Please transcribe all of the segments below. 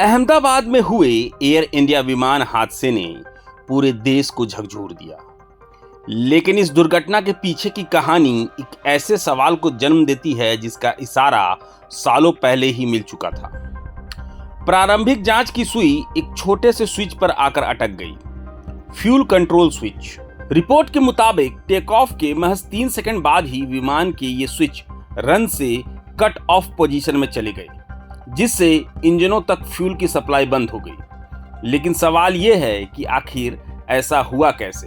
अहमदाबाद में हुए air India विमान हादसे ने पूरे देश को झकझोर दिया। लेकिन इस दुर्घटना के पीछे की कहानी एक ऐसे सवाल को जन्म देती है जिसका इशारा सालों पहले ही मिल चुका था। प्रारंभिक जांच की सुई एक छोटे से स्विच पर आकर अटक गई, फ्यूल कंट्रोल स्विच। रिपोर्ट के मुताबिक टेक ऑफ के महज 3 सेकंड बाद ही विमान के ये स्विच रन से कट ऑफ पोजीशन में चले गए, जिससे इंजनों तक फ्यूल की सप्लाई बंद हो गई। लेकिन सवाल यह है कि आखिर ऐसा हुआ कैसे?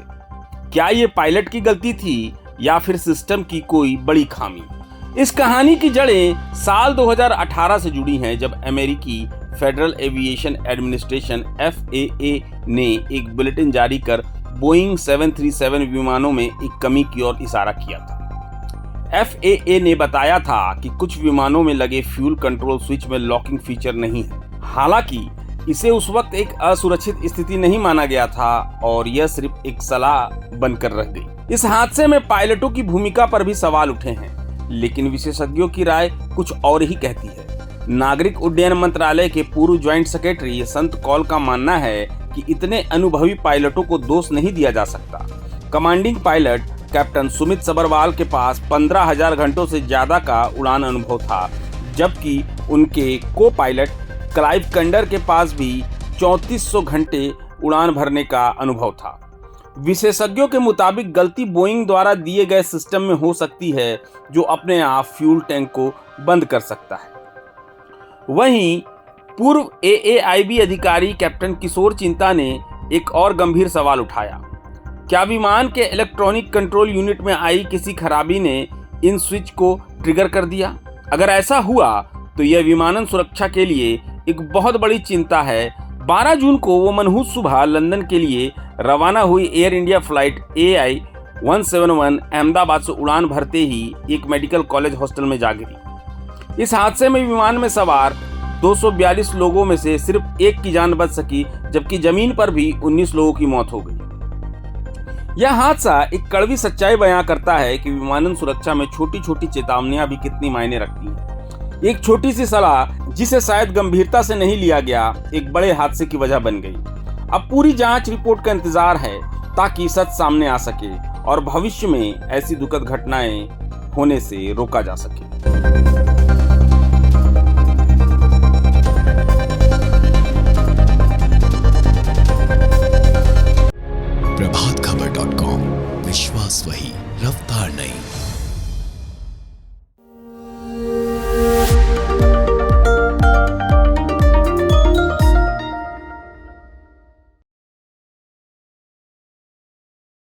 क्या ये पायलट की गलती थी या फिर सिस्टम की कोई बड़ी खामी? इस कहानी की जड़ें साल 2018 से जुड़ी हैं, जब अमेरिकी फेडरल एविएशन एडमिनिस्ट्रेशन FAA ने एक बुलेटिन जारी कर बोइंग 737 विमानों में एक कमी की ओर इशारा किया था। FAA ने बताया था कि कुछ विमानों में लगे फ्यूल कंट्रोल स्विच में लॉकिंग फीचर नहीं है। हालांकि इसे उस वक्त एक असुरक्षित स्थिति नहीं माना गया था और यह सिर्फ एक सलाह बनकर रह गई। इस हादसे में पायलटों की भूमिका पर भी सवाल उठे हैं, लेकिन विशेषज्ञों की राय कुछ और ही कहती है। नागरिक उड्डयन मंत्रालय के पूर्व ज्वाइंट सेक्रेटरी संत कौल का मानना है कि इतने अनुभवी पायलटों को दोष नहीं दिया जा सकता। Commanding pilot captain Sumit Sabharwal के पास 15,000 घंटों से ज्यादा का उड़ान अनुभव था, जबकि उनके को पायलट क्लाइव कंडर के पास भी 3400 घंटे उड़ान भरने का अनुभव था। विशेषज्ञों के मुताबिक गलती बोइंग द्वारा दिए गए सिस्टम में हो सकती है, जो अपने आप फ्यूल टैंक को बंद कर सकता है। वहीं पूर्व AAIB अधिकारी कैप्टन किशोर चिंता ने एक और गंभीर सवाल उठाया। क्या विमान के इलेक्ट्रॉनिक कंट्रोल यूनिट में आई किसी खराबी ने इन स्विच को ट्रिगर कर दिया? अगर ऐसा हुआ तो यह विमानन सुरक्षा के लिए एक बहुत बड़ी चिंता है। 12 जून को वो मनहूस सुबह लंदन के लिए रवाना हुई air India flight AI 171 Ahmedabad से उड़ान भरते ही एक मेडिकल कॉलेज हॉस्टल में जा गिरी। इस हादसे में विमान में सवार 242 लोगों में से सिर्फ एक की जान बच सकी, जबकि जमीन पर भी 19 लोगों की मौत हो गई। यह हादसा एक कड़वी सच्चाई बयां करता है कि विमानन सुरक्षा में छोटी छोटी चेतावनियां भी कितनी मायने रखती हैं। एक छोटी सी सलाह जिसे शायद गंभीरता से नहीं लिया गया, एक बड़े हादसे की वजह बन गई। अब पूरी जांच रिपोर्ट का इंतजार है ताकि सच सामने आ सके और भविष्य में ऐसी दुखद घटनाएं होने से रोका जा सके।